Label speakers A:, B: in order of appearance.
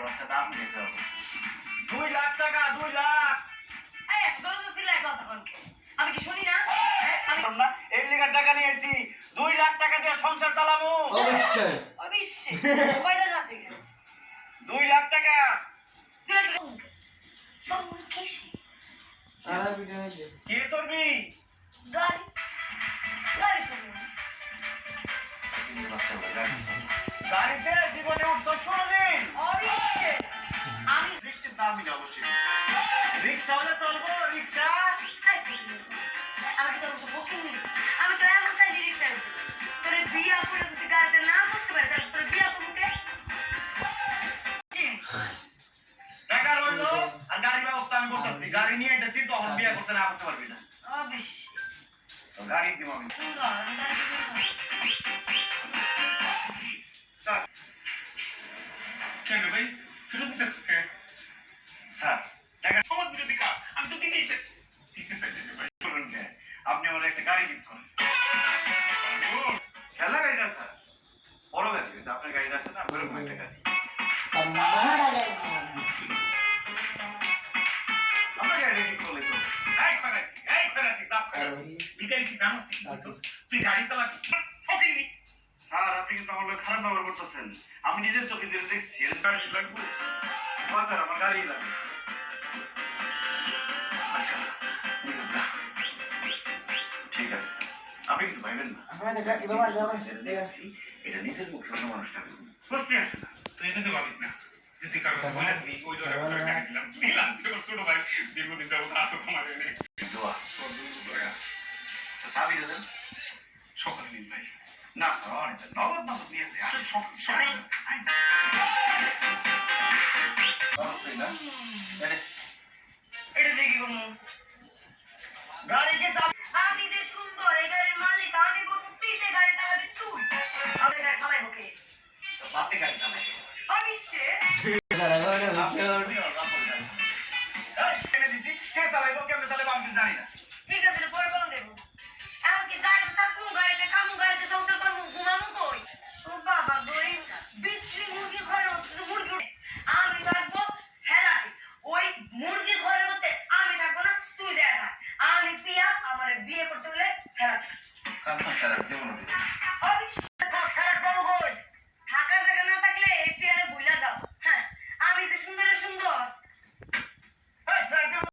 A: খরচটা দাম দিতে হবে 2 লাখ টাকা 2 লাখ
B: এই একদম তো দিলাই কথা বলকে আমি কি শুনি না
A: আমি না এই লিগার টাকা নিয়েছি 2 লাখ টাকা দিয়ে সংসার চালাবো
C: অবশ্যই
B: অবশ্যই কয়টা আছে
A: 2 লাখ টাকা
B: 2 লাখ টাকা সব কিসি
C: আরে ভিডিও নেই
A: কি করবি
B: গাড়ি গাড়ি চলবে
A: গাড়িতে জীবনে উঠতো কোনদিন
B: অবশ্যই আমি
A: রিক্সার দামই না অবশ্যই রিক্সা হলে চলবো রিক্সা
B: আমি তো তোর বুকিং নি আমি তো এমন চাই রিকশা তোর বিয়া করে যদি গাড়িতে না করতে পারে তাহলে তোর বিয়া করবে
A: টাকা রইলো আর গাড়ি ব্যবস্থা আমি করতেছি গাড়ি নিয়ে এসেছি তখন বিয়া করতে না করতে পারবি না
B: অবশ্যই
A: তো গাড়ি দিব আমি
B: সুন্দর
D: কেন ভাই ফেরত দিতে সুখে
A: স্যার টাকা
D: সমাজ বিরোধী কাজ আমি তো দিতেই চাই ভাই
A: করুন কে আপনি আমার একটা গাড়ি গিফট করেন খেলা গাড়ি না স্যার বড় গাড়ি কিন্তু আপনার গাড়ি আছে না বড় একটা গাড়ি আমার গাড়ি গিফট করলেছ
D: এই খরাতি তাপ করে ভিখারি কি নাম তুই গাড়ি চালাবি ফকিনি
A: স্যার আপনি কিন্তু আমার লোক খারাপ ব্যবহার করতেছেন আমি নিজের চোখে দিয়ে দেখছি
D: গাড়ি লাগবে
A: স্যার আমার গাড়ি লাগবে আচ্ছা যা ঠিক আছে স্যার আপনি কিন্তু পাইবেন না এটা নিজের মুখে অন্য মানুষটা প্রশ্নই আসে না
D: তুই কিন্তু ভাবিস না যে তুই কারো বলে দিবি ওই ধরে গাড়ি দিলাম তুই ওর ছোট ভাই দীর্ঘদিন যাবো আসো আমার এনে
A: দোয়া সাবি দেন
D: সকালে নিন ভাই
A: না স্যার অনেক নগদ নগদ নিয়ে আসে
D: সকাল
B: এটা দেখি কোন
A: গাড়িকে
B: আমি যে সুন্দর এই গাড়ির মালিক আমি বলবো পিছে গাড়ি চালাবি তুই আমি গাড়ি চালাবো কে
A: বাপে গাড়ি চালায়
B: অবশ্যই ঠিক আছে পরে বল দেবো এমনকি গাড়িতে থাকবো গাড়িতে খামু গাড়িতে সংসার করবো ঘুমাবো কই ও বাবা বই বিচ্ছি মুরগি ঘরের মধ্যে মুরগি আমি থাকবো ফেলাতে ওই মুরগির ঘরের মধ্যে আমি থাকবো না তুই দেখা আমি পিয়া আমার বিয়ে করতে গেলে ফেলাতে